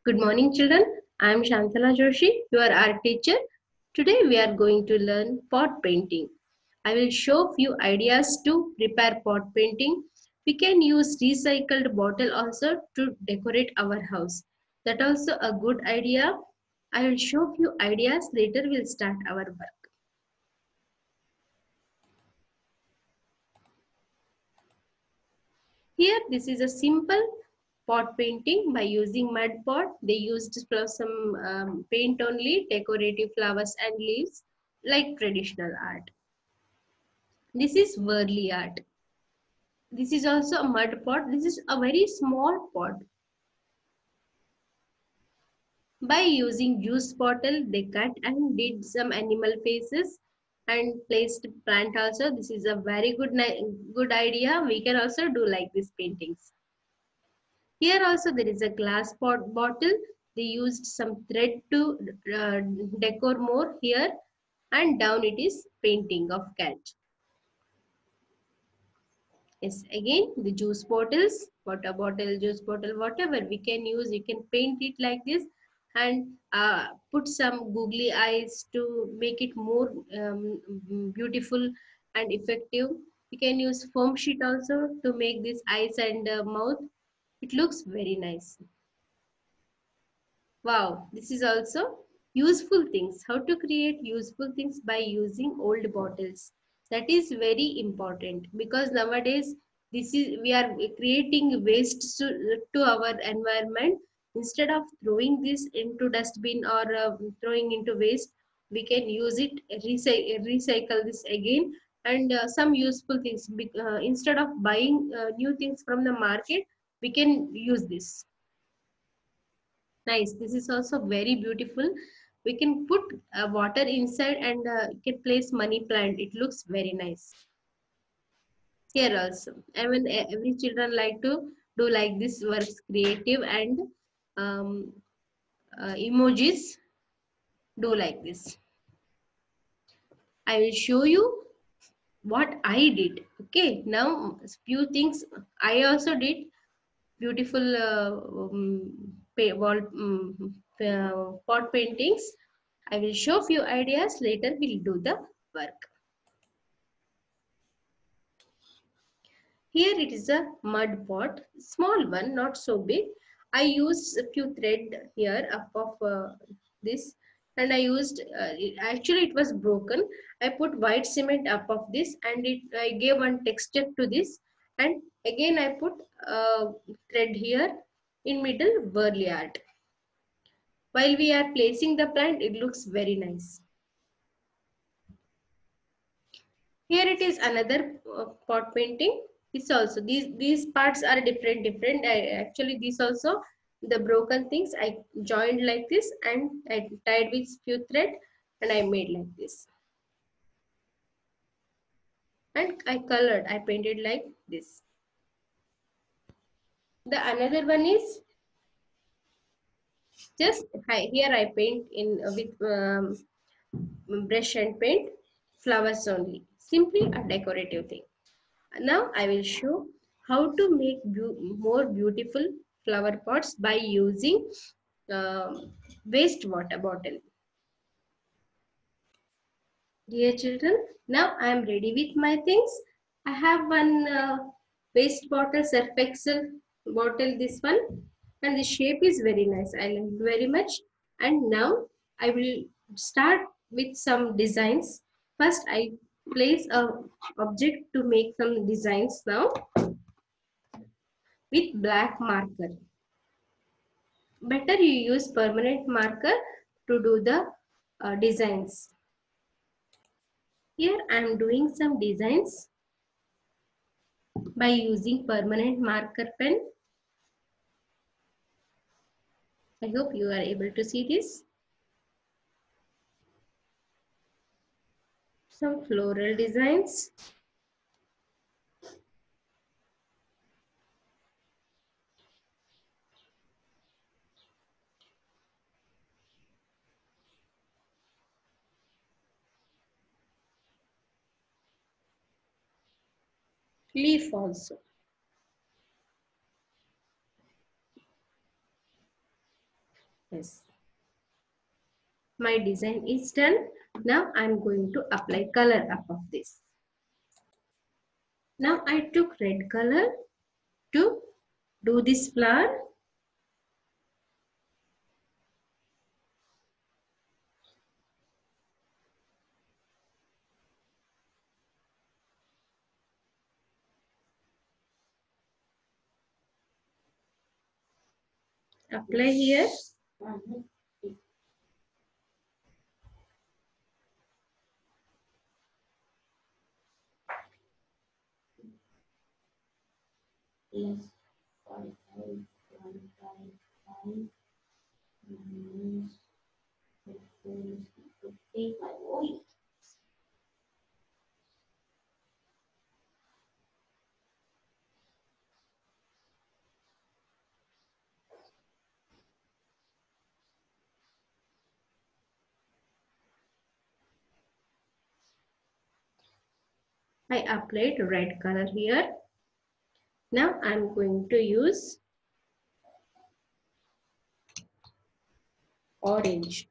Good morning, children. I am Shantala Joshi, your art teacher. Today we are going to learn pot painting. I will show few ideas to prepare pot painting. We can use recycled bottle also to decorate our house. That also a good idea. I will show few ideas. Later we'll start our work. Here, this is a simple pot painting by using mud pot. They used for some paint only, decorative flowers and leaves, like traditional art. This is Worley art. This is also a mud pot. This is a very small pot. By using juice bottle, they cut and did some animal faces and placed plant also. This is a very good idea. We can also do like these paintings. Here also there is a glass pot bottle. They used some thread to decor more here, and down it is painting of cat. Yes, again the juice bottles, water bottle, juice bottle, whatever we can use, you can paint it like this and put some googly eyes to make it more beautiful and effective. You can use foam sheet also to make this eyes and mouth. It looks very nice. Wow, this is also useful things. How to create useful things by using old bottles. That is very important because nowadays this is we are creating waste to our environment. Instead of throwing this into dustbin or throwing into waste, we can use it, recycle this again and some useful things. Instead of buying new things from the market, we can use this. Nice. This is also very beautiful. We can put water inside and can place money plant. It looks very nice. Here also, I mean, every children like to do like this works creative and um, emojis do like this. I will show you what I did. Okay, now few things I also did. Beautiful pot paintings. I will show few ideas. Later we'll do the work. Here it is a mud pot, small one, not so big. I used a few thread here up of this, and I used actually it was broken. I put white cement up of this, and I gave one texture to this, and again I put thread here in middle burley art. While we are placing the plant, it looks very nice. Here it is another pot painting. This also these parts are different. Actually these also the broken things I joined like this and I tied with few thread and I made like this. And I colored. I painted like this. The another one is just here I paint in with brush and paint flowers only. Simply a decorative thing. Now I will show how to make more beautiful flower pots by using waste water bottle. Dear children, now I am ready with my things. I have one waste bottle, Surf Excel bottle, this one, and the shape is very nice. I like it very much. And now I will start with some designs. First, I place a object to make some designs now with black marker. Better you use permanent marker to do the designs. Here I am doing some designs by using permanent marker pen. I hope you are able to see this. Some floral designs. Leaf also. Yes. My design is done. Now I'm going to apply color above this. Now I took red color to do this flower. Apply here. I applied red color here. Now I'm going to use orange.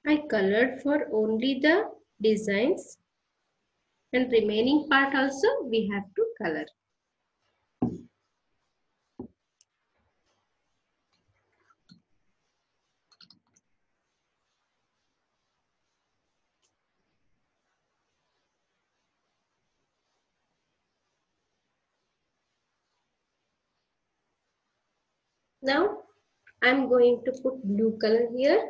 I colored for only the designs, and remaining part also we have to color. Now I'm going to put blue color here.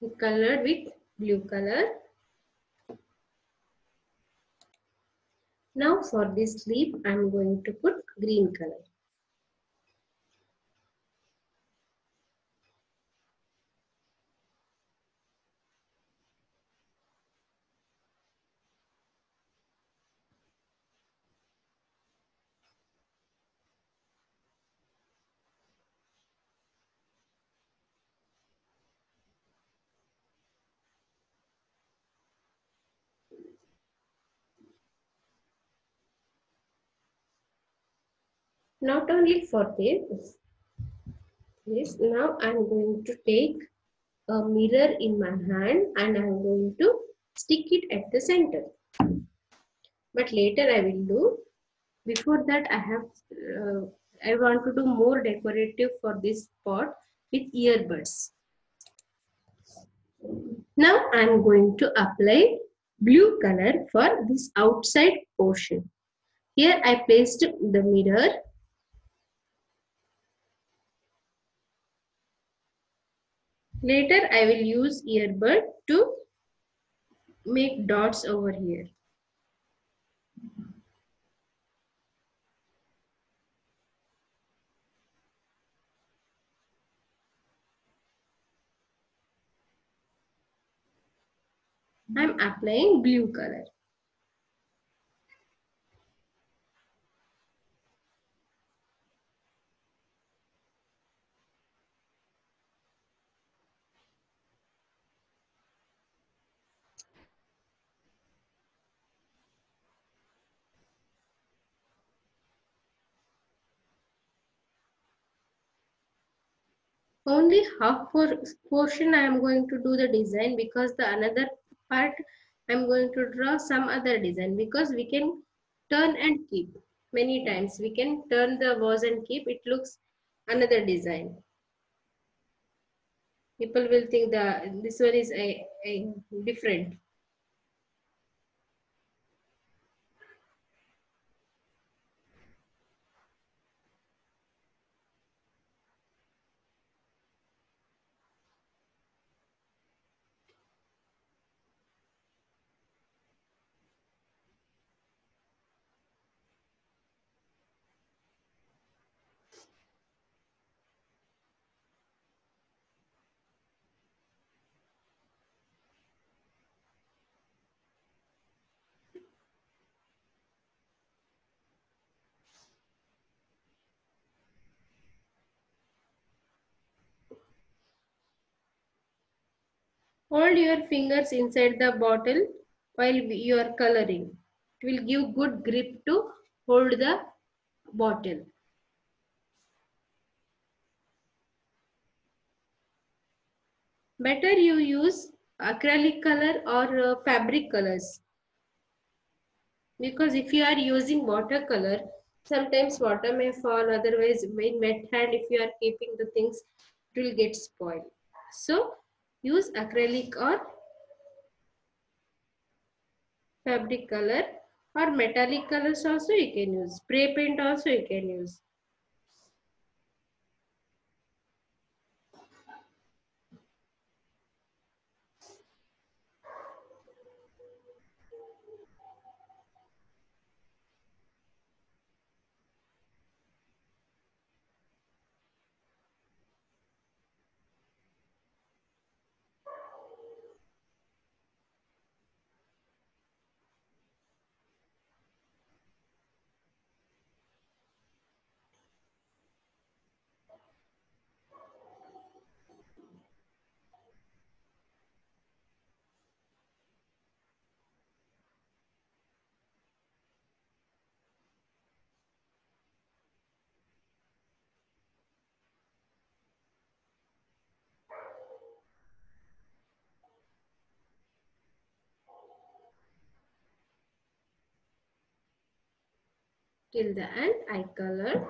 We colored with blue color. Now for this leaf I'm going to put green color. Not only for this, now I'm going to take a mirror in my hand and I'm going to stick it at the center. But later I will do. Before that I want to do more decorative for this pot with earbuds. Now I am going to apply blue color for this outside portion. Here I placed the mirror. Later I will use earbud to make dots over here. I am applying blue color. Only half portion I am going to do the design, because the another part I am going to draw some other design, because we can turn and keep many times. We can turn the vase and keep, it looks another design. People will think the this one is a different. Hold your fingers inside the bottle while you are coloring. It will give good grip to hold the bottle. Better you use acrylic color or fabric colors, because if you are using watercolor, sometimes water may fall, otherwise in wet hand if you are keeping the things, it will get spoiled. So use acrylic or fabric color, or metallic colors also you can use, spray paint also you can use. Till the end I color.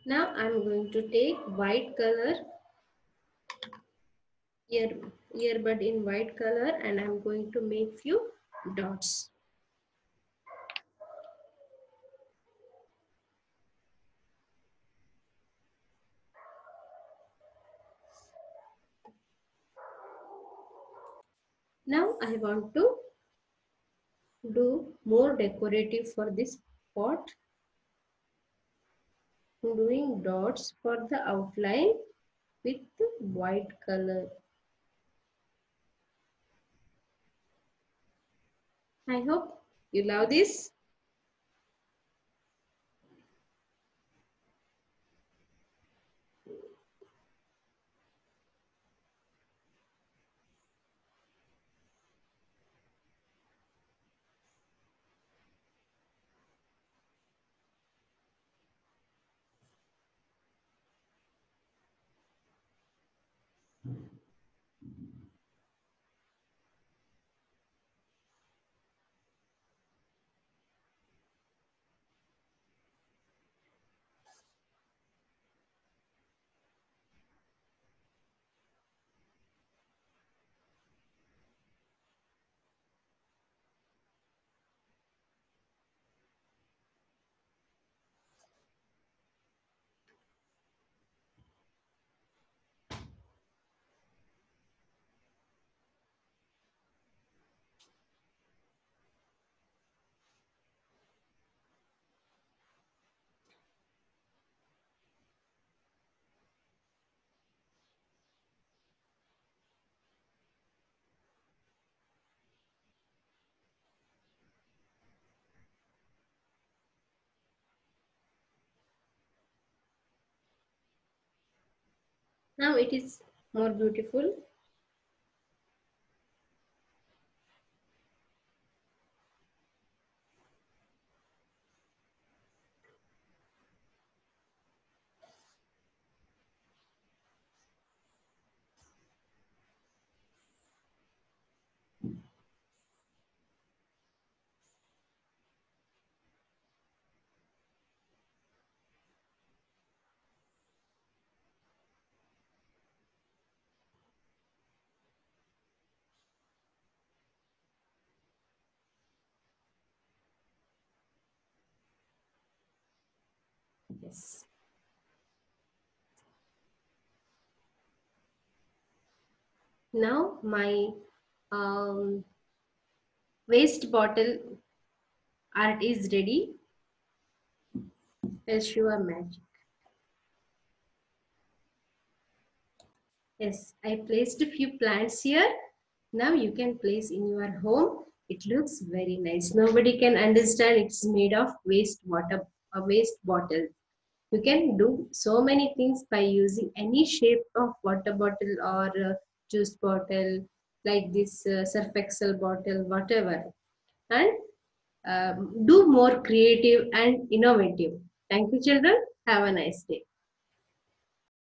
Now I am going to take white color, ear earbud in white color, and I am going to make few dots. Now I want to do more decorative for this pot. I'm doing dots for the outline with white color. I hope you love this. Now it is more beautiful. Yes. Now my um, waste bottle art is ready. I'll show a magic. Yes, I placed a few plants here. Now you can place in your home. It looks very nice. Nobody can understand it's made of waste water, a waste bottle. You can do so many things by using any shape of water bottle or juice bottle, like this surf excel bottle, whatever. And do more creative and innovative. Thank you, children. Have a nice day.